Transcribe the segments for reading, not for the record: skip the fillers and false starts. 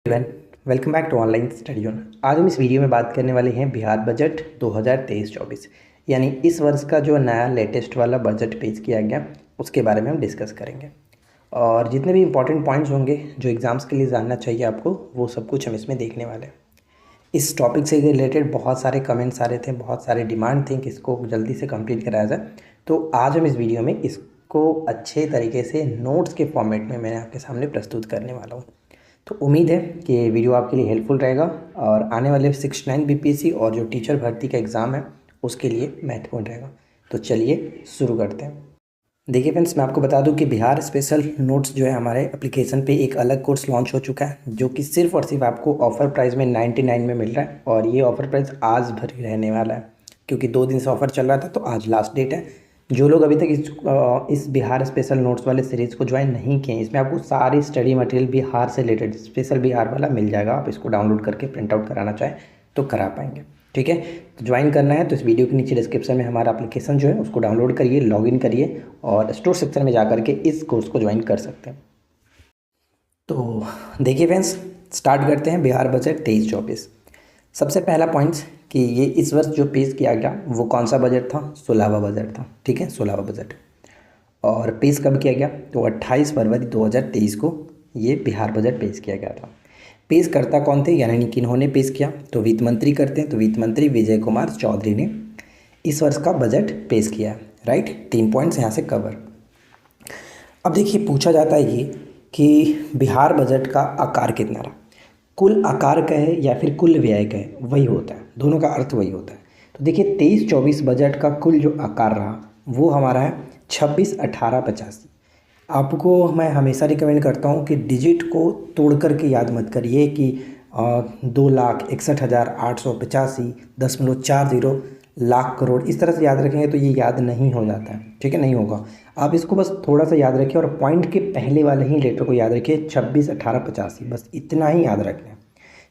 Everyone, welcome back to online study zone. आज हम इस वीडियो में बात करने वाले हैं बिहार बजट 2023-24 यानी इस वर्ष का जो नया लेटेस्ट वाला बजट पेश किया गया उसके बारे में हम डिस्कस करेंगे। और जितने भी इंपॉर्टेंट पॉइंट्स होंगे जो एग्ज़ाम्स के लिए जानना चाहिए आपको, वो सब कुछ हम इसमें देखने वाले हैं। इस टॉपिक से रिलेटेड बहुत सारे कमेंट्स आ रहे थे, बहुत सारे डिमांड थे कि इसको जल्दी से कंप्लीट कराया जाए। तो आज हम इस वीडियो में इसको अच्छे तरीके से नोट्स के फॉर्मेट में मैं आपके सामने प्रस्तुत करने वाला हूँ। तो उम्मीद है कि ये वीडियो आपके लिए हेल्पफुल रहेगा और आने वाले 69 बीपीएससी और जो टीचर भर्ती का एग्ज़ाम है उसके लिए महत्वपूर्ण रहेगा। तो चलिए शुरू करते हैं। देखिए फ्रेंड्स, मैं आपको बता दूं कि बिहार स्पेशल नोट्स जो है हमारे एप्लीकेशन पे एक अलग कोर्स लॉन्च हो चुका है, जो कि सिर्फ और सिर्फ आपको ऑफ़र प्राइस में 99 में मिल रहा है। और ये ऑफ़र प्राइस आज भर ही रहने वाला है, क्योंकि 2 दिन से ऑफ़र चल रहा था, तो आज लास्ट डेट है। जो लोग अभी तक इस बिहार स्पेशल नोट्स वाले सीरीज़ को ज्वाइन नहीं किए, इसमें आपको सारी स्टडी मटेरियल बिहार से रिलेटेड स्पेशल बिहार वाला मिल जाएगा। आप इसको डाउनलोड करके प्रिंट आउट कराना चाहें तो करा पाएंगे। ठीक है, तो ज्वाइन करना है तो इस वीडियो के नीचे डिस्क्रिप्शन में हमारा एप्लीकेशन जो है उसको डाउनलोड करिए, लॉगिन करिए और स्टोर सेक्शन में जा करके इस कोर्स को ज्वाइन कर सकते हैं। तो देखिए फ्रेंड्स, स्टार्ट करते हैं बिहार बजट 23-24। सबसे पहला पॉइंट्स कि ये इस वर्ष जो पेश किया गया वो कौन सा बजट था? 16वां बजट था। ठीक है, 16वां बजट। और पेश कब किया गया? तो 28 फरवरी 2023 को ये बिहार बजट पेश किया गया था। पेश करता कौन थे, यानी किन्होंने पेश किया? तो वित्त मंत्री करते हैं, तो वित्त मंत्री विजय कुमार चौधरी ने इस वर्ष का बजट पेश किया है। राइट, 3 पॉइंट्स यहाँ से कवर। अब देखिए, पूछा जाता है ये कि बिहार बजट का आकार कितना रहा। कुल आकार कहे या फिर कुल व्यय कहे, वही होता है, दोनों का अर्थ वही होता है। तो देखिए 23-24 बजट का कुल जो आकार रहा वो हमारा है 26,1885। आपको मैं हमेशा रिकमेंड करता हूँ कि डिजिट को तोड़ करके याद मत करिए कि 2,61,885.40 लाख करोड़, इस तरह से याद रखेंगे तो ये याद नहीं हो जाता है। ठीक है, नहीं होगा। आप इसको बस थोड़ा सा याद रखिए और पॉइंट के पहले वाले ही लेटर को याद रखिए, 26,1885, बस इतना ही याद रखना है।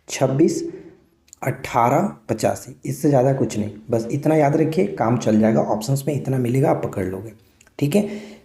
26,1885, इससे ज़्यादा कुछ नहीं, बस इतना याद रखिए, काम चल जाएगा। ऑप्शंस में इतना मिलेगा, आप पकड़ लोगे। ठीक है,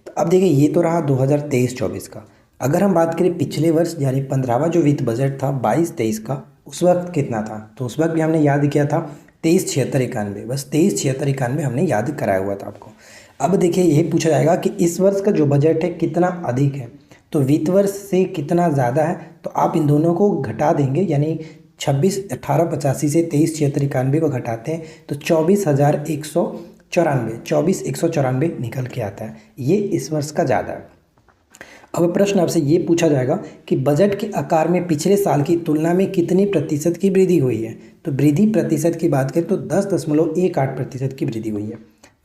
तो अब देखिए ये तो रहा 2023-24 का। अगर हम बात करें पिछले वर्ष यानी 15वां जो वित्त बजट था 22-23 का, उस वक्त कितना था? तो उस वक्त भी हमने याद किया था 23,76,91, बस 23,76,91 हमने याद कराया हुआ था आपको। अब देखिए ये पूछा जाएगा कि इस वर्ष का जो बजट है कितना अधिक है, तो वित्त वर्ष से कितना ज़्यादा है, तो आप इन दोनों को घटा देंगे, यानी 26,1885 से 23,76,91 को घटाते हैं तो 24,194 निकल के आता है। ये इस वर्ष का ज़्यादा है। अब प्रश्न आपसे ये पूछा जाएगा कि बजट के आकार में पिछले साल की तुलना में कितनी प्रतिशत की वृद्धि हुई है। तो वृद्धि प्रतिशत की बात करें तो 10.18% की वृद्धि हुई है।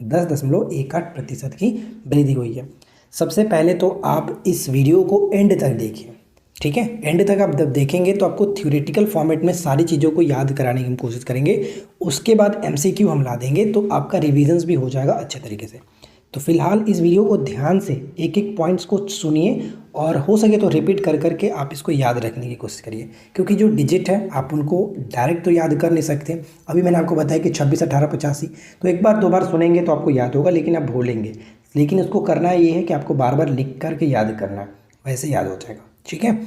10.18% की वृद्धि हुई है। सबसे पहले तो आप इस वीडियो को एंड तक देखिए। ठीक है, एंड तक आप जब देखेंगे तो आपको थ्योरेटिकल फॉर्मेट में सारी चीज़ों को याद कराने की हम कोशिश करेंगे। उसके बाद MCQ हम ला देंगे, तो आपका रिविजन्स भी हो जाएगा अच्छे तरीके से। तो फिलहाल इस वीडियो को ध्यान से एक एक पॉइंट्स को सुनिए और हो सके तो रिपीट कर करके आप इसको याद रखने की कोशिश करिए, क्योंकि जो डिजिट है आप उनको डायरेक्ट तो याद कर नहीं सकते। अभी मैंने आपको बताया कि 26,1885, तो एक बार 2 बार सुनेंगे तो आपको याद होगा, लेकिन आप भूलेंगे। लेकिन इसको करना ये है कि आपको बार बार लिख करके याद करना है, वैसे याद हो जाएगा। ठीक है,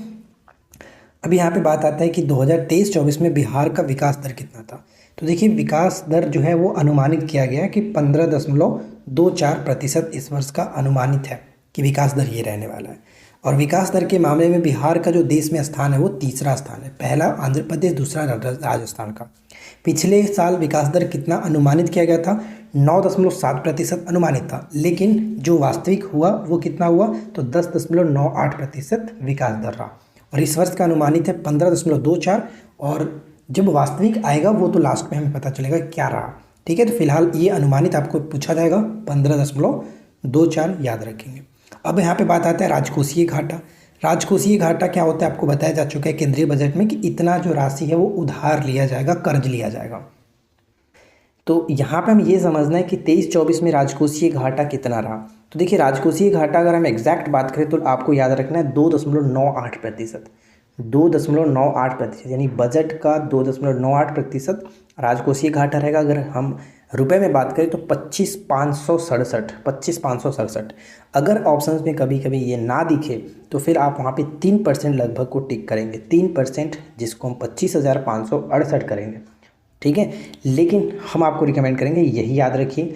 अभी यहाँ पे बात आता है कि 2023-24 में बिहार का विकास दर कितना था। तो देखिए विकास दर जो है वो अनुमानित किया गया है कि 15.24% इस वर्ष का अनुमानित है कि विकास दर ये रहने वाला है। और विकास दर के मामले में बिहार का जो देश में स्थान है वो तीसरा स्थान है, पहला आंध्र प्रदेश, दूसरा राजस्थान का। पिछले साल विकास दर कितना अनुमानित किया गया था? 9.7% अनुमानित था, लेकिन जो वास्तविक हुआ वो कितना हुआ? तो 10.98% विकास दर रहा। और इस वर्ष का अनुमानित है 15.24, और जब वास्तविक आएगा वो तो लास्ट में हमें पता चलेगा क्या रहा। ठीक है, तो फिलहाल ये अनुमानित आपको पूछा जाएगा 15.24, याद रखेंगे। अब यहाँ पे बात आता है राजकोषीय घाटा। राजकोषीय घाटा क्या होता है आपको बताया जा चुका है केंद्रीय बजट में, कि इतना जो राशि है वो उधार लिया जाएगा, कर्ज लिया जाएगा। तो यहाँ पे हम ये समझना है कि 23-24 में राजकोषीय घाटा कितना रहा। तो देखिए राजकोषीय घाटा अगर हम एग्जैक्ट बात करें तो आपको याद रखना है 2.98%। 2.98%, यानी बजट का 2.98% राजकोषीय घाटा रहेगा। अगर हम रुपए में बात करें तो 25,567। अगर ऑप्शंस में कभी कभी ये ना दिखे तो फिर आप वहाँ पे 3% लगभग को टिक करेंगे, 3%, जिसको हम 25,568 करेंगे। ठीक है, लेकिन हम आपको रिकमेंड करेंगे यही याद रखिए,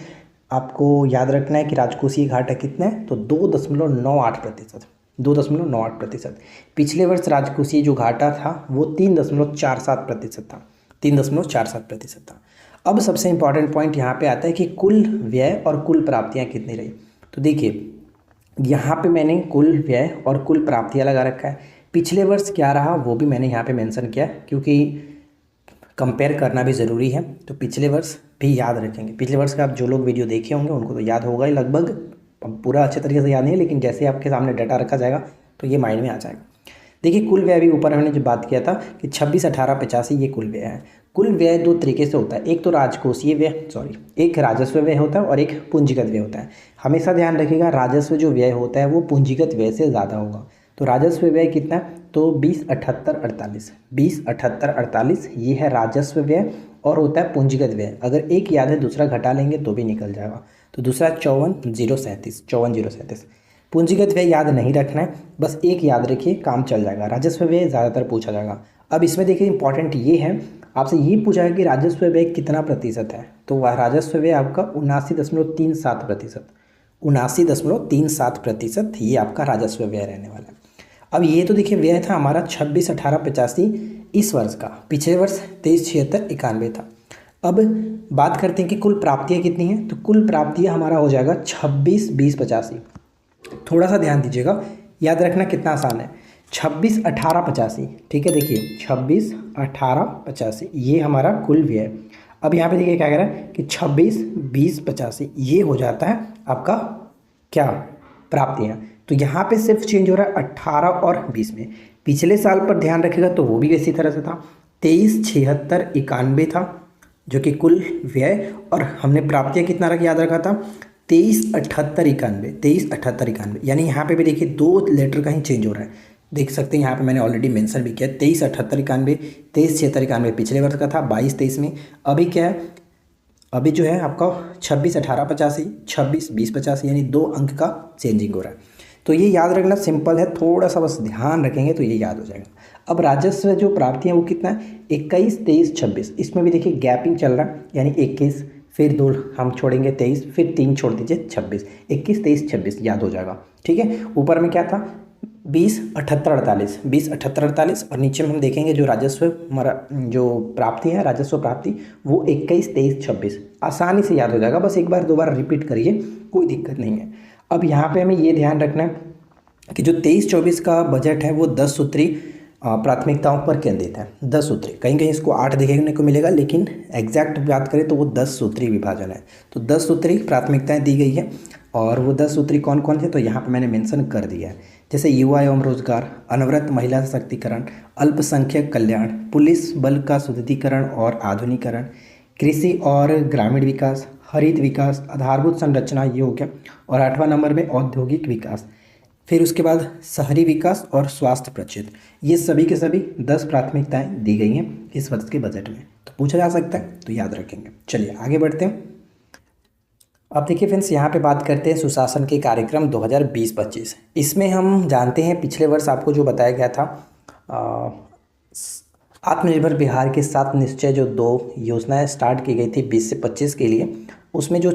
आपको याद रखना है कि राजकोषीय घाटा कितना है, तो 2.98%, 2.98%। पिछले वर्ष राजकोषीय जो घाटा था वो 3.47% था, 3.47% था। अब सबसे इम्पॉर्टेंट पॉइंट यहाँ पे आता है कि कुल व्यय और कुल प्राप्तियाँ कितनी रही। तो देखिए यहाँ पे मैंने कुल व्यय और कुल प्राप्तियाँ लगा रखा है। पिछले वर्ष क्या रहा वो भी मैंने यहाँ पे मेंशन किया, क्योंकि कंपेयर करना भी ज़रूरी है, तो पिछले वर्ष भी याद रखेंगे। पिछले वर्ष का आप जो लोग वीडियो देखे होंगे उनको तो याद होगा ही लगभग, पूरा अच्छे तरीके से याद नहीं है, लेकिन जैसे आपके सामने डाटा रखा जाएगा तो ये माइंड में आ जाएगा। देखिए कुल व्यय भी ऊपर हमने जो बात किया था कि 26,18,85 ये कुल व्यय है। कुल व्यय दो तरीके से होता है, एक तो राजकोषीय व्यय, एक राजस्व व्यय होता है और एक पूंजीगत व्यय होता है। हमेशा ध्यान रखिएगा राजस्व जो व्यय होता है वो पूंजीगत व्यय से ज़्यादा होगा। तो राजस्व व्यय कितना है, तो 20,78,48 ये है राजस्व व्यय, और होता है पूंजीगत व्यय। अगर एक याद है दूसरा घटा लेंगे तो भी निकल जाएगा। तो दूसरा 54,037। पूंजीगत व्यय याद नहीं रखना है, बस एक याद रखिए, काम चल जाएगा। राजस्व व्यय ज़्यादातर पूछा जाएगा। अब इसमें देखिए इंपॉर्टेंट ये है, आपसे ये पूछा है कि राजस्व व्यय कितना प्रतिशत है, तो वह राजस्व व्यय आपका 79.37%, 79.37% ये आपका राजस्व व्यय रहने वाला है। अब ये तो देखिए व्यय था हमारा 26,18,85 इस वर्ष का, पिछले वर्ष 23,76,91 था। अब बात करते हैं कि कुल प्राप्तियाँ कितनी हैं, तो कुल प्राप्तियाँ हमारा हो जाएगा 26,20,85। थोड़ा सा ध्यान दीजिएगा, याद रखना कितना आसान है, 26,18,85। ठीक है, देखिए 26,18,85 ये हमारा कुल व्यय। अब यहाँ पे देखिए क्या कह रहा है कि 26,20,85 ये हो जाता है आपका क्या, प्राप्तियाँ। तो यहाँ पे सिर्फ चेंज हो रहा है 18 और 20 में। पिछले साल पर ध्यान रखेगा तो वो भी इसी तरह से था, 23,76,91 था जो कि कुल व्यय, और हमने प्राप्तियाँ कितना याद रखा था, 23,78,91, 23,78,91। यानी यहाँ पे भी देखिए 2 लेटर का ही चेंज हो रहा है, देख सकते हैं यहाँ पे मैंने ऑलरेडी मेंशन भी किया, 23,78,91, 23,76,91 पिछले वर्ष का था 22-23 में। अभी क्या है, अभी जो है आपका 26,18,85, 26,20,85, यानी 2 अंक का चेंजिंग हो रहा है। तो ये याद रखना सिंपल है, थोड़ा सा बस ध्यान रखेंगे तो ये याद हो जाएगा। अब राजस्व जो प्राप्तियाँ वो कितना है, 21, 23, 26, इसमें भी देखिए गैपिंग चल रहा है, यानी 21 फिर 2 हम छोड़ेंगे 23, फिर 3 छोड़ दीजिए 26, 21, 23, 26 याद हो जाएगा। ठीक है, ऊपर में क्या था 20,78,48, 20,78,48, और नीचे में हम देखेंगे जो राजस्व हमारा जो प्राप्ति है, राजस्व प्राप्ति वो 21, 23, 26 आसानी से याद हो जाएगा। बस एक बार 2 बार रिपीट करिए, कोई दिक्कत नहीं है। अब यहाँ पे हमें ये ध्यान रखना है कि जो 23-24 का बजट है वो 10 सूत्री प्राथमिकताओं पर केंद्रित है। 10 सूत्री, कहीं कहीं इसको 8 देखने को मिलेगा, लेकिन एग्जैक्ट बात करें तो वो 10 सूत्री विभाजन है। तो 10 सूत्री प्राथमिकताएं दी गई है, और वो 10 सूत्री कौन कौन थे तो यहाँ पे मैंने मेंशन कर दिया है, जैसे युवा एवं रोजगार, अनवरत महिला सशक्तिकरण, अल्पसंख्यक कल्याण, पुलिस बल का सुदृढ़ीकरण और आधुनिकीकरण, कृषि और ग्रामीण विकास, हरित विकास, आधारभूत संरचना ये हो गया, और 8वां नंबर में औद्योगिक विकास, फिर उसके बाद शहरी विकास और स्वास्थ्य प्रक्षेत्र। ये सभी के सभी 10 प्राथमिकताएं दी गई हैं इस वर्ष के बजट में, तो पूछा जा सकता है, तो याद रखेंगे। चलिए आगे बढ़ते हैं। अब देखिए फ्रेंड्स, यहाँ पे बात करते हैं सुशासन के कार्यक्रम 2020-25। इसमें हम जानते हैं पिछले वर्ष आपको जो बताया गया था आत्मनिर्भर बिहार के 7 निश्चय जो 2 योजनाएं स्टार्ट की गई थी 20 से 25 के लिए, उसमें जो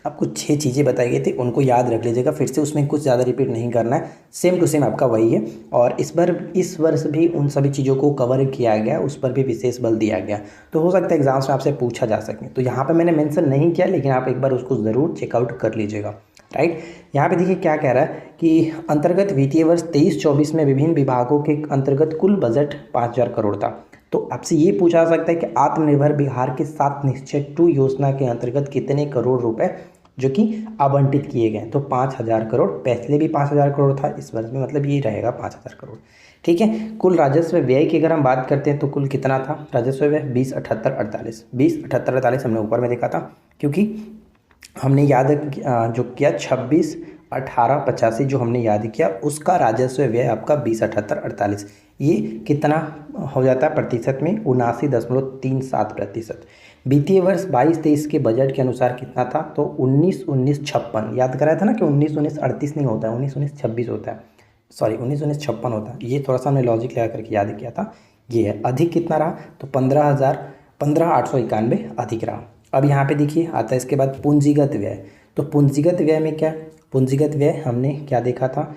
आपको 6 चीज़ें बताई गई थी उनको याद रख लीजिएगा। फिर से उसमें कुछ ज़्यादा रिपीट नहीं करना है, सेम टू सेम आपका वही है। और इस वर्ष भी उन सभी चीज़ों को कवर किया गया, उस पर भी विशेष बल दिया गया। तो हो सकता है एग्जाम्स में आपसे पूछा जा सके, तो यहाँ पे मैंने मेंशन नहीं किया, लेकिन आप एक बार उसको ज़रूर चेकआउट कर लीजिएगा। राइट, यहाँ पे देखिए क्या कह रहा है कि अंतर्गत वित्तीय वर्ष 23-24 में विभिन्न विभागों के अंतर्गत कुल बजट 5,000 करोड़ था। तो आपसे ये पूछा जा सकता है कि आत्मनिर्भर बिहार के 7 निश्चय 2 योजना के अंतर्गत कितने करोड़ रुपए जो कि आवंटित किए गए, तो 5,000 करोड़। पहले भी 5,000 करोड़ था, इस वर्ष में मतलब ये रहेगा 5,000 करोड़। ठीक है, कुल राजस्व व्यय की अगर हम बात करते हैं तो कुल कितना था राजस्व व्यय, 20,78,48, 20,78,48 हमने ऊपर में देखा था, क्योंकि हमने याद जो किया 26 1885 जो हमने याद किया, उसका राजस्व व्यय आपका 2078-48, ये कितना हो जाता है प्रतिशत में? 79.37%। वित्तीय वर्ष 22-23 के बजट के अनुसार कितना था? तो 19-19-56, याद कराया था ना कि 19-19-38 नहीं होता है, 19-19-26 होता है, सॉरी 19-19-56 होता है। ये थोड़ा सा हमने लॉजिक लगा करके याद किया था। ये है अधिक कितना रहा? तो 15,891 अधिक रहा। अब यहाँ पे देखिए आता है इसके बाद पूंजीगत व्यय। तो पूंजीगत व्यय में क्या? पूंजीगत व्यय हमने क्या देखा था?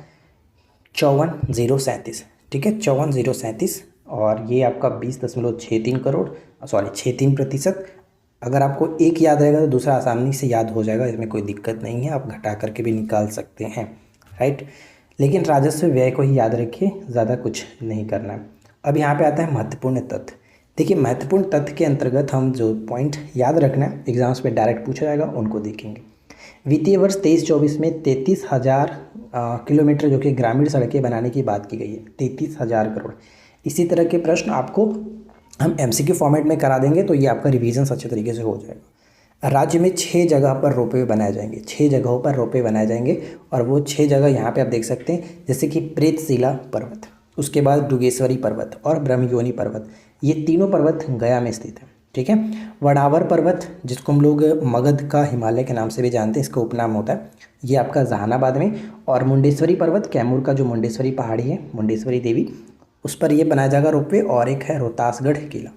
54,037, ठीक है, 54,037, और ये आपका 20.63 करोड़, सॉरी 63%। अगर आपको एक याद रहेगा तो दूसरा आसानी से याद हो जाएगा, इसमें कोई दिक्कत नहीं है, आप घटा करके भी निकाल सकते हैं, राइट। लेकिन राजस्व व्यय को ही याद रखिए, ज़्यादा कुछ नहीं करना है। अब यहाँ पे आता है महत्वपूर्ण तथ्य। देखिए महत्वपूर्ण तथ्य के अंतर्गत हम जो पॉइंट याद रखना है, एग्जाम्स में डायरेक्ट पूछा जाएगा, उनको देखेंगे। वित्तीय वर्ष 23-24 में 33,000 किलोमीटर जो कि ग्रामीण सड़कें बनाने की बात की गई है, 33,000 करोड़। इसी तरह के प्रश्न आपको हम एमसीक्यू फॉर्मेट में करा देंगे, तो ये आपका रिवीजन अच्छे तरीके से हो जाएगा। राज्य में 6 जगह पर रोपवे बनाए जाएंगे, 6 जगहों पर रोपवे बनाए जाएंगे, और वो 6 जगह यहाँ पे आप देख सकते हैं, जैसे कि प्रेतशिला पर्वत, उसके बाद डुगेश्वरी पर्वत और ब्रह्मयोनी पर्वत, ये तीनों पर्वत गया में स्थित है, ठीक है। वड़ावर पर्वत, जिसको हम लोग मगध का हिमालय के नाम से भी जानते हैं, इसका उपनाम होता है, ये आपका जहानाबाद में। और मुंडेश्वरी पर्वत, कैमूर का जो मुंडेश्वरी पहाड़ी है, मुंडेश्वरी देवी, उस पर ये बनाया जाएगा रोपवे। और एक है रोहतासगढ़ किला,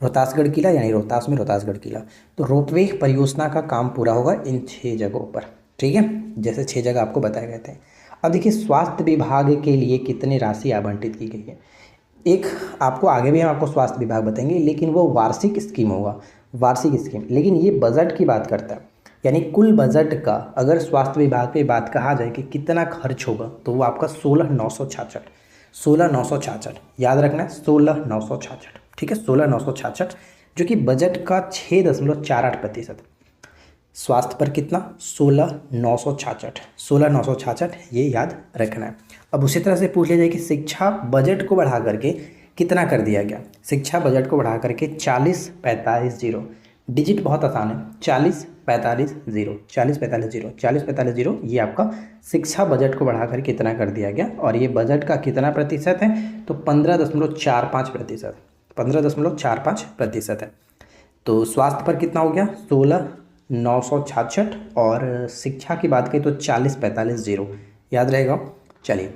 रोहतासगढ़ किला यानी रोहतास में रोहतासगढ़ किला। तो रोपवे परियोजना का काम पूरा होगा इन 6 जगहों पर, ठीक है, जैसे 6 जगह आपको बताए गए थे। अब देखिए स्वास्थ्य विभाग के लिए कितनी राशि आवंटित की गई है। एक आपको आगे भी हम आपको स्वास्थ्य विभाग बताएंगे, लेकिन वो वार्षिक स्कीम होगा, वार्षिक स्कीम। लेकिन ये बजट की बात करता है, यानी कुल बजट का अगर स्वास्थ्य विभाग पे बात कहा जाए कि कितना खर्च होगा, तो वो आपका 16,966, 16,966 याद रखना है, 16,966, ठीक है, 16,966, जो कि बजट का 6.48%। स्वास्थ्य पर कितना? 16,966, 16,966, ये याद रखना है। अब उसी तरह से पूछ लिया जाए कि शिक्षा बजट को बढ़ा करके कितना कर दिया गया। शिक्षा बजट को बढ़ा करके 40,45,0, डिजिट बहुत आसान है, 40,45,0, 40,45,0, 40,45,0, ये आपका शिक्षा बजट को बढ़ा कर कितना कर दिया गया। और ये बजट का कितना प्रतिशत है? तो 15.45%, 15.45% है। तो स्वास्थ्य पर कितना हो गया? 16,966, और शिक्षा की बात करें तो 40,45,0, याद रहेगा। चलिए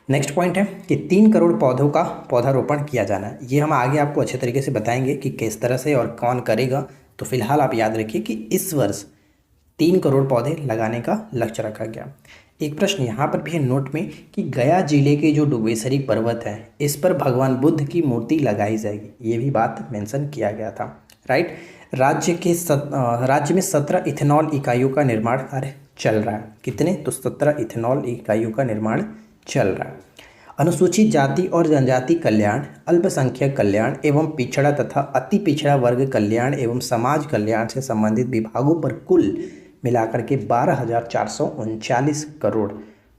नेक्स्ट पॉइंट है कि 3 करोड़ पौधों का पौधारोपण किया जाना है। ये हम आगे आपको अच्छे तरीके से बताएंगे कि किस तरह से और कौन करेगा। तो फिलहाल आप याद रखिए कि इस वर्ष 3 करोड़ पौधे लगाने का लक्ष्य रखा गया। एक प्रश्न यहाँ पर भी है नोट में कि गया जिले के जो डुगेश्वरी पर्वत है, इस पर भगवान बुद्ध की मूर्ति लगाई जाएगी, ये भी बात मेंशन किया गया था, राइट। राज्य में 17 इथेनॉल इकाइयों का निर्माण कार्य चल रहा है। कितने? तो 17 इथेनॉल इकाइयों का निर्माण चल रहा है। अनुसूचित जाति और जनजाति कल्याण, अल्पसंख्यक कल्याण एवं पिछड़ा तथा अति पिछड़ा वर्ग कल्याण एवं समाज कल्याण से संबंधित विभागों पर कुल मिलाकर के 12,439 करोड़,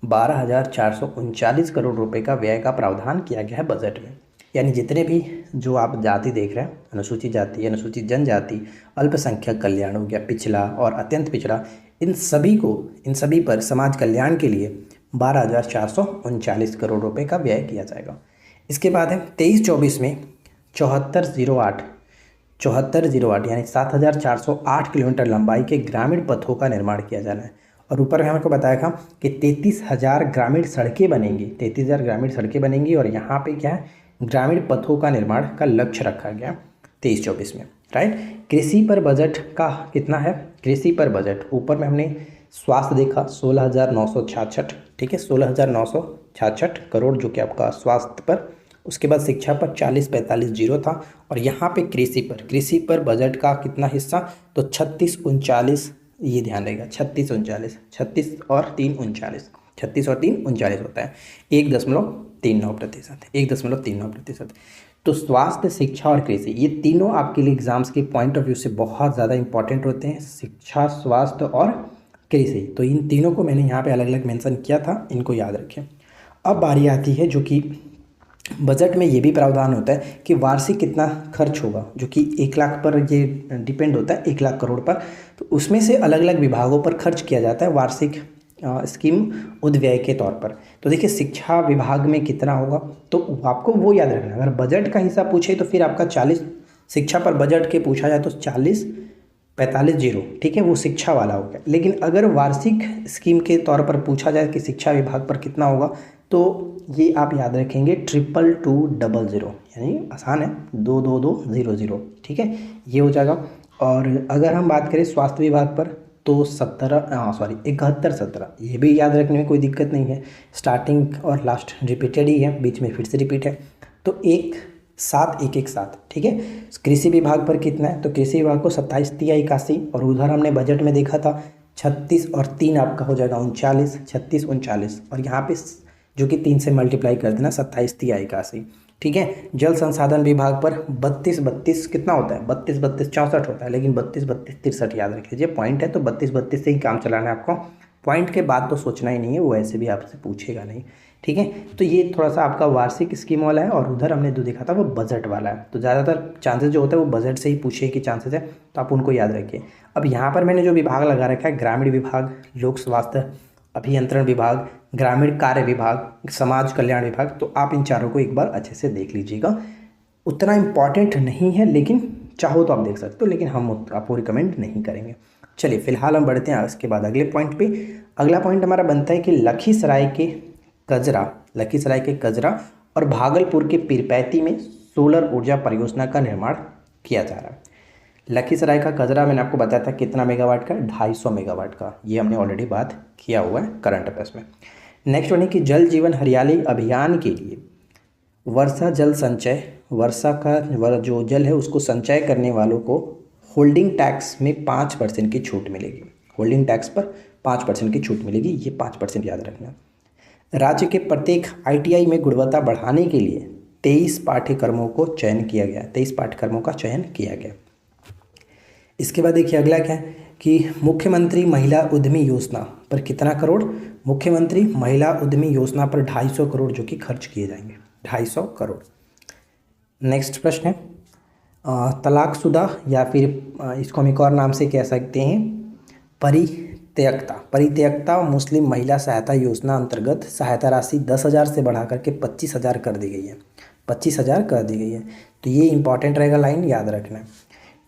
12,439 करोड़ रुपए का व्यय का प्रावधान किया गया है बजट में। यानी जितने भी जो आप जाति देख रहे हैं, अनुसूचित जाति, अनुसूचित जनजाति, अल्पसंख्यक कल्याण हो गया, पिछड़ा और अत्यंत पिछड़ा, इन सभी पर समाज कल्याण के लिए 12,439 करोड़ रुपए का व्यय किया जाएगा। इसके बाद है 23-24 में 7408 यानी 7,408 किलोमीटर लंबाई के ग्रामीण पथों का निर्माण किया जाना है। और ऊपर में हमको बताया था कि 33,000 ग्रामीण सड़कें बनेंगी, 33,000 ग्रामीण सड़कें बनेंगी, और यहाँ पे क्या है, ग्रामीण पथों का निर्माण का लक्ष्य रखा गया 23-24 में, राइट। कृषि पर बजट का कितना है? कृषि पर बजट ऊपर में हमने स्वास्थ्य देखा 16,966, ठीक है, 16,966 करोड़ जो कि आपका स्वास्थ्य पर। उसके बाद शिक्षा पर 40,45,0 था, और यहाँ पे कृषि पर बजट का कितना हिस्सा? तो 36,39, ये ध्यान रहेगा, 36,39, 36 और 3 39, 36 और 3 39 होता है, 1.39%, 1.39%। तो स्वास्थ्य, शिक्षा और कृषि, ये तीनों आपके लिए एग्जाम्स के पॉइंट ऑफ व्यू से बहुत ज़्यादा इंपॉर्टेंट होते हैं, शिक्षा, स्वास्थ्य और कृषि। तो इन तीनों को मैंने यहाँ पे अलग अलग मेंशन किया था, इनको याद रखें। अब बारी आती है जो कि बजट में ये भी प्रावधान होता है कि वार्षिक कितना खर्च होगा, जो कि 1 लाख पर ये डिपेंड होता है, 1 लाख करोड़ पर। तो उसमें से अलग अलग विभागों पर खर्च किया जाता है वार्षिक स्कीम उद्व्यय के तौर पर। तो देखिए शिक्षा विभाग में कितना होगा, तो आपको वो याद रखना। अगर बजट का हिस्सा पूछे तो फिर आपका 40, शिक्षा पर बजट के पूछा जाए तो 40-45-0, ठीक है, वो शिक्षा वाला हो गया। लेकिन अगर वार्षिक स्कीम के तौर पर पूछा जाए कि शिक्षा विभाग पर कितना होगा, तो ये आप याद रखेंगे 22200, यानी आसान है 22200, ठीक है, ये हो जाएगा। और अगर हम बात करें स्वास्थ्य विभाग पर तो 71-17, ये भी याद रखने में कोई दिक्कत नहीं है, स्टार्टिंग और लास्ट रिपीटेड ही है, बीच में फिर से रिपीट है, तो 1-7-1-1-7, ठीक है। कृषि विभाग पर कितना है, तो कृषि विभाग को 27-3-81, और उधर हमने बजट में देखा था 36 और 3 आपका हो जाएगा 39, 36-39, और यहाँ पे जो कि 3 से मल्टीप्लाई कर देना 27-3-81, ठीक है। जल संसाधन विभाग पर 32-32 कितना होता है, 32-32 64 होता है, लेकिन 32-32 63 याद रख लीजिए, पॉइंट है तो 32-32 से ही काम चलाना है आपको, पॉइंट के बाद तो सोचना ही नहीं है, वो ऐसे भी आपसे पूछेगा नहीं, ठीक है। तो ये थोड़ा सा आपका वार्षिक स्कीम वाला है, और उधर हमने जो देखा था वो बजट वाला है, तो ज़्यादातर चांसेस जो होता है वो बजट से ही पूछे की चांसेस है, तो आप उनको याद रखिए। अब यहाँ पर मैंने जो विभाग लगा रखा है, ग्रामीण विभाग, लोक स्वास्थ्य अभियंत्रण विभाग, ग्रामीण कार्य विभाग, समाज कल्याण विभाग, तो आप इन चारों को एक बार अच्छे से देख लीजिएगा। उतना इम्पॉर्टेंट नहीं है, लेकिन चाहो तो आप देख सकते हो, लेकिन हम आपको रिकमेंड नहीं करेंगे। चलिए फिलहाल हम बढ़ते हैं इसके बाद अगले पॉइंट पे। अगला पॉइंट हमारा बनता है कि लखीसराय के कजरा और भागलपुर के पीरपैंती में सोलर ऊर्जा परियोजना का निर्माण किया जा रहा है। लखीसराय का कजरा मैंने आपको बताया था कितना मेगावाट का, 250 मेगावाट का, ये हमने ऑलरेडी बात किया हुआ है करंट अफेयर्स में। नेक्स्ट वन है कि जल जीवन हरियाली अभियान के लिए वर्षा जल संचय, वर्षा का जो जल है उसको संचय करने वालों को होल्डिंग टैक्स में 5% की छूट मिलेगी, होल्डिंग टैक्स पर 5% की छूट मिलेगी, ये 5% याद रखना। राज्य के प्रत्येक ITI में गुणवत्ता बढ़ाने के लिए 23 पाठ्यक्रमों का चयन किया गया। इसके बाद देखिए अगला क्या है कि मुख्यमंत्री महिला उद्यमी योजना पर कितना करोड़, मुख्यमंत्री महिला उद्यमी योजना पर 250 करोड़ जो कि खर्च किए जाएंगे, 250 करोड़। नेक्स्ट प्रश्न है तलाकशुदा या फिर इसको हम एक और नाम से कह सकते हैं परित्यक्ता मुस्लिम महिला सहायता योजना अंतर्गत सहायता राशि 10,000 से बढ़ा करके 25,000 कर दी गई है, 25,000 कर दी गई है, तो ये इंपॉर्टेंट रहेगा, लाइन याद रखना है।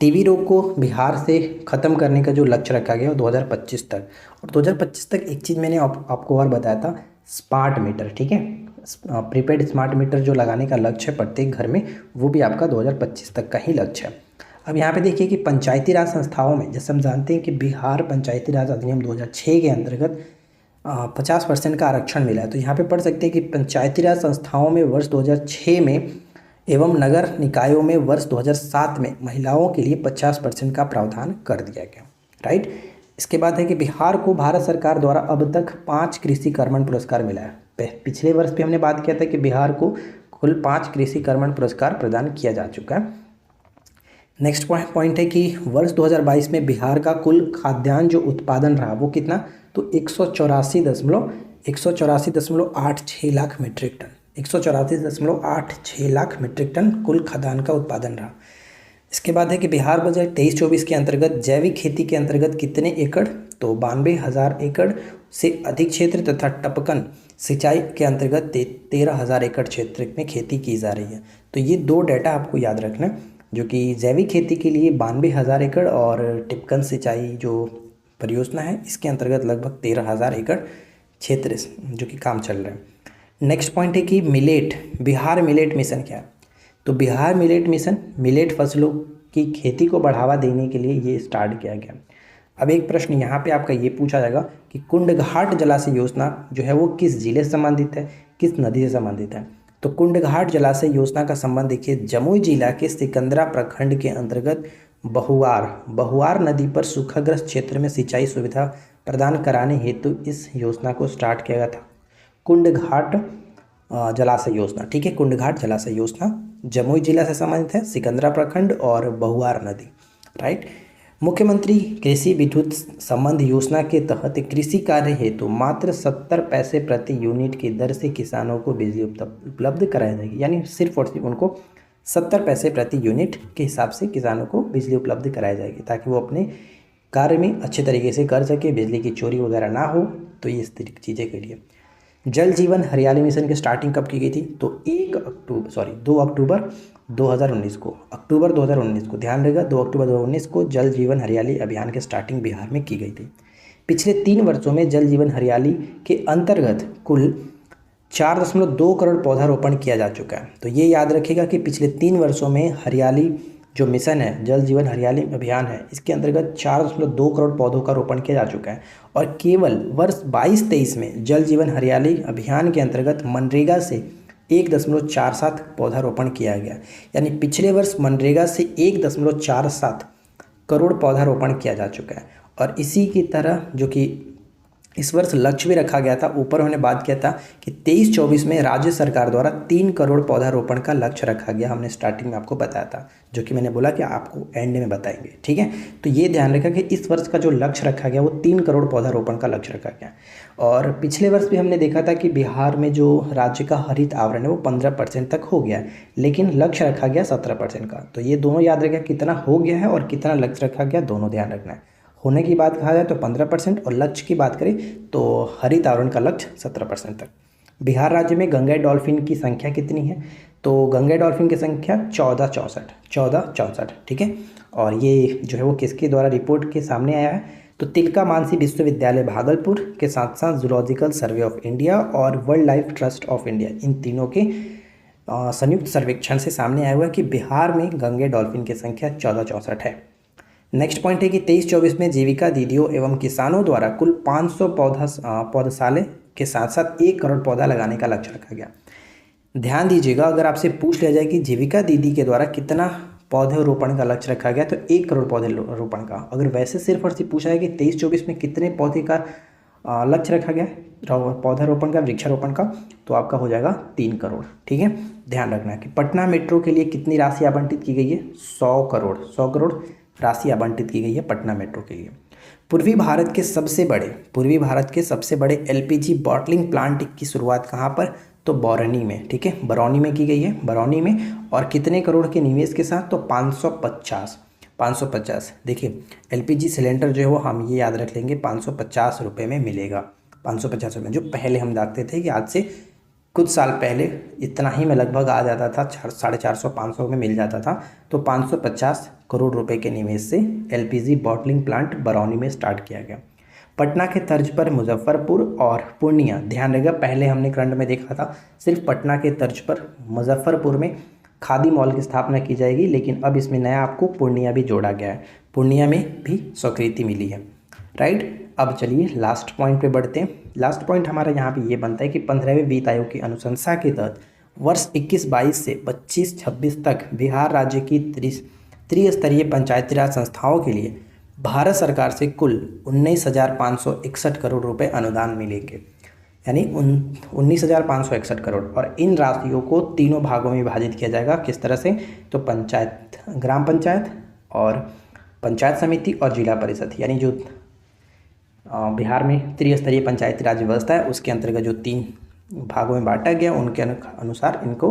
टीबी रोग को बिहार से ख़त्म करने का जो लक्ष्य रखा गया 2025 तक, और 2025 तक एक चीज़ मैंने आपको और बताया था, स्मार्ट मीटर, ठीक है, प्रीपेड स्मार्ट मीटर जो लगाने का लक्ष्य है प्रत्येक घर में, वो भी आपका 2025 तक का ही लक्ष्य है। अब यहाँ पे देखिए कि पंचायती राज संस्थाओं में, जैसे हम जानते हैं कि बिहार पंचायती राज अधिनियम 2006 के अंतर्गत 50% का आरक्षण मिला है, तो यहाँ पे पढ़ सकते हैं कि पंचायती राज संस्थाओं में वर्ष 2006 में एवं नगर निकायों में वर्ष 2007 में महिलाओं के लिए 50% का प्रावधान कर दिया गया, राइट। इसके बाद है कि बिहार को भारत सरकार द्वारा अब तक 5 कृषि कर्मण पुरस्कार मिला है। पिछले वर्ष पे हमने बात किया था कि बिहार को कुल 5 कृषि कर्मण पुरस्कार प्रदान किया जा चुका है। नेक्स्ट पॉइंट है कि वर्ष 2022 में बिहार का कुल खाद्यान्न जो उत्पादन रहा वो कितना, तो 184.86 lakh metric ton, 184.86 lakh metric ton कुल खाद्यान्न का उत्पादन रहा। इसके बाद है कि बिहार बजट 23-24 के अंतर्गत जैविक खेती के अंतर्गत कितने एकड़, तो 92,000 एकड़ से अधिक क्षेत्र तथा टपकन सिंचाई के अंतर्गत 13,000 एकड़ क्षेत्र में खेती की जा रही है। तो ये 2 डाटा आपको याद रखना है, जो कि जैविक खेती के लिए 92,000 एकड़ और टिपकन सिंचाई जो परियोजना है इसके अंतर्गत लगभग 13,000 एकड़ क्षेत्र जो कि काम चल रहा है। नेक्स्ट पॉइंट है कि बिहार मिलेट मिशन क्या है, तो बिहार मिलेट मिशन मिलेट फसलों की खेती को बढ़ावा देने के लिए ये स्टार्ट किया गया। अब एक प्रश्न यहाँ पे आपका ये पूछा जाएगा कि कुंडघाट जलाशय योजना जो है वो किस जिले से संबंधित है, किस नदी से संबंधित है, तो कुंडघाट जलाशय योजना का संबंध देखिए जमुई जिला के सिकंदरा प्रखंड के अंतर्गत बहुआर नदी पर सूखाग्रस्त क्षेत्र में सिंचाई सुविधा प्रदान कराने हेतु इस योजना को स्टार्ट किया गया था, कुंडघाट जलाशय योजना, ठीक है। कुंडघाट जलाशय योजना जमुई जिला से संबंधित है, सिकंदरा प्रखंड और बहुआर नदी, राइट। मुख्यमंत्री कृषि विद्युत संबंध योजना के तहत कृषि कार्य हेतु मात्र 70 पैसे प्रति यूनिट की दर से किसानों को बिजली उपलब्ध कराई जाएगी, यानी सिर्फ और सिर्फ उनको 70 पैसे प्रति यूनिट के हिसाब से किसानों को बिजली उपलब्ध कराई जाएगी, ताकि वो अपने कार्य में अच्छे तरीके से कर सके, बिजली की चोरी वगैरह ना हो, तो ये इस तरीके चीज़ें के लिए जल जीवन हरियाली मिशन की स्टार्टिंग कब की गई थी? तो 2 अक्टूबर 2019 को, अक्टूबर 2019 को ध्यान रहेगा, 2 अक्टूबर 2019 को जल जीवन हरियाली अभियान की स्टार्टिंग बिहार में की गई थी। पिछले 3 वर्षों में जल जीवन हरियाली के अंतर्गत कुल 4.2 करोड़ पौधारोपण किया जा चुका है। तो ये याद रखिएगा कि पिछले 3 वर्षों में हरियाली जो मिशन है, जल जीवन हरियाली अभियान है, इसके अंतर्गत 4.2 करोड़ पौधों का रोपण किया जा चुका है। और केवल वर्ष 22-23 में जल जीवन हरियाली अभियान के अंतर्गत मनरेगा से 1.47 पौधारोपण किया गया। यानी पिछले वर्ष मनरेगा से 1.47 करोड़ पौधारोपण किया जा चुका है। और इसी की तरह जो कि इस वर्ष लक्ष्य भी रखा गया था, ऊपर हमने बात किया था कि 23-24 में राज्य सरकार द्वारा 3 करोड़ पौधारोपण का लक्ष्य रखा गया। हमने स्टार्टिंग में आपको बताया था, जो कि मैंने बोला कि आपको एंड में बताएंगे, ठीक है। तो ये ध्यान रखा कि इस वर्ष का जो लक्ष्य रखा गया वो 3 करोड़ पौधारोपण का लक्ष्य रखा गया। और पिछले वर्ष भी हमने देखा था कि बिहार में जो राज्य का हरित आवरण है वो 15% तक हो गया है, लेकिन लक्ष्य रखा गया 17% का। तो ये दोनों याद रखिए, कितना हो गया है और कितना लक्ष्य रखा गया, दोनों ध्यान रखना है। होने की बात कहा जाए तो 15% और लक्ष्य की बात करें तो हरित आवरण का लक्ष्य 17% तक। बिहार राज्य में गंगा डॉल्फिन की संख्या कितनी है? तो गंगा डॉल्फिन की संख्या 1464, ठीक है। और ये जो है वो किसके द्वारा रिपोर्ट के सामने आया है? तो तिलका मानसी विश्वविद्यालय भागलपुर के साथ साथ जूलॉजिकल सर्वे ऑफ इंडिया और wildlife trust of India, इन तीनों के संयुक्त सर्वेक्षण से सामने आया हुआ है कि बिहार में गंगा डॉल्फिन की संख्या 1464 है। नेक्स्ट पॉइंट है कि 23-24 में जीविका दीदियों एवं किसानों द्वारा कुल 500 पौधशाले के साथ साथ 1 करोड़ पौधा लगाने का लक्ष्य रखा गया। ध्यान दीजिएगा, अगर आपसे पूछ लिया जाए कि जीविका दीदी के द्वारा कितना पौधे रोपण का लक्ष्य रखा गया, तो 1 करोड़ पौधे रोपण का। अगर वैसे सिर्फ और सिर्फ पूछा है कि 23-24 में कितने पौधे का लक्ष्य रखा गया पौधारोपण का, वृक्षारोपण का, तो आपका हो जाएगा 3 करोड़, ठीक है। ध्यान रखना है कि पटना मेट्रो के लिए कितनी राशि आवंटित की गई है? 100 करोड़ राशि आवंटित की गई है पटना मेट्रो के लिए। पूर्वी भारत के सबसे बड़े एलपीजी बॉटलिंग प्लांट की शुरुआत कहाँ पर? तो बरौनी में, ठीक है, बरौनी में की गई है, बरौनी में। और कितने करोड़ के निवेश के साथ? तो 550। देखिए एलपीजी सिलेंडर जो है वो हम ये याद रख लेंगे 550 रुपये में मिलेगा। 550 रुपये, जो पहले हम देखते थे कि आज से कुछ साल पहले इतना ही में लगभग आ जाता था, 450-500 में मिल जाता था। तो 550 करोड़ रुपए के निवेश से एलपीजी बॉटलिंग प्लांट बरौनी में स्टार्ट किया गया। पटना के तर्ज पर मुजफ्फरपुर और पूर्णिया, ध्यान रहेगा, पहले हमने करंट में देखा था सिर्फ पटना के तर्ज पर मुजफ्फरपुर में खादी मॉल की स्थापना की जाएगी, लेकिन अब इसमें नया आपको पूर्णिया भी जोड़ा गया है, पूर्णिया में भी स्वीकृति मिली है, राइट। अब चलिए लास्ट पॉइंट पे बढ़ते हैं। लास्ट पॉइंट हमारा यहाँ पे ये बनता है कि 15वें वित्त आयोग की अनुशंसा के तहत वर्ष 21-22 से 25-26 तक बिहार राज्य की त्रिस्तरीय पंचायती राज संस्थाओं के लिए भारत सरकार से कुल 19,561 करोड़ रुपए अनुदान मिलेंगे, यानी 19,561 करोड़। और इन राशियों को तीनों भागों में विभाजित किया जाएगा। किस तरह से? तो पंचायत, ग्राम पंचायत और पंचायत समिति और जिला परिषद, यानी जो बिहार में त्रिस्तरीय पंचायती राज व्यवस्था है उसके अंतर्गत जो 3 भागों में बांटा गया, उनके अनुसार इनको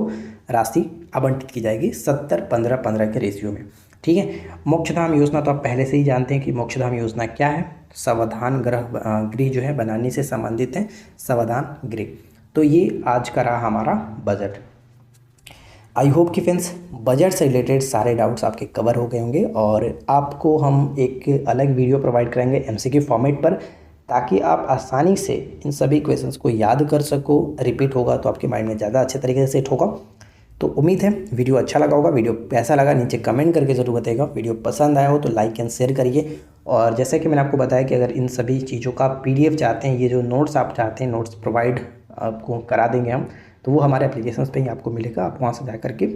राशि आवंटित की जाएगी 70-15-15 के रेशियो में, ठीक है। मोक्षधाम योजना तो आप पहले से ही जानते हैं कि मोक्षधाम योजना क्या है। सावधान गृह जो है बनाने से संबंधित है, सावधान गृह। तो ये आज का रहा हमारा बजट। आई होप कि फ्रेंड्स बजट से रिलेटेड सारे डाउट्स आपके कवर हो गए होंगे, और आपको हम एक अलग वीडियो प्रोवाइड करेंगे एमसीक्यू फॉर्मेट पर, ताकि आप आसानी से इन सभी क्वेश्चंस को याद कर सको। रिपीट होगा तो आपके माइंड में ज़्यादा अच्छे तरीके से सेट होगा। तो उम्मीद है वीडियो अच्छा लगा होगा। वीडियो कैसा लगा नीचे कमेंट करके ज़रूर बताइएगा। वीडियो पसंद आया हो तो लाइक एंड शेयर करिए। और जैसे कि मैंने आपको बताया कि अगर इन सभी चीज़ों का PDF चाहते हैं, ये जो नोट्स आप चाहते हैं, नोट्स प्रोवाइड आपको करा देंगे हम, तो वो हमारे एप्लीकेशन पे ही आपको मिलेगा। आप वहाँ से जा करके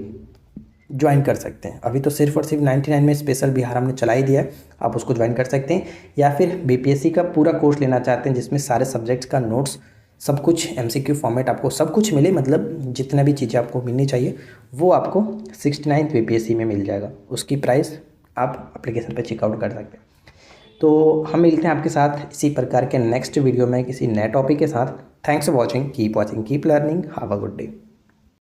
ज्वाइन कर सकते हैं। अभी तो सिर्फ और सिर्फ 99 में स्पेशल बिहार हमने चला ही दिया है, आप उसको ज्वाइन कर सकते हैं। या फिर BPSC का पूरा कोर्स लेना चाहते हैं जिसमें सारे सब्जेक्ट्स का नोट्स, सब कुछ MCQ फॉर्मेट आपको सब कुछ मिले, मतलब जितना भी चीज़ें आपको मिलनी चाहिए वो आपको 69th BPSC में मिल जाएगा। उसकी प्राइस आप एप्लीकेशन पर चेकआउट कर सकते हैं। तो हम मिलते हैं आपके साथ इसी प्रकार के नेक्स्ट वीडियो में किसी नए टॉपिक के साथ। Thanks for watching, keep learning, have a good day.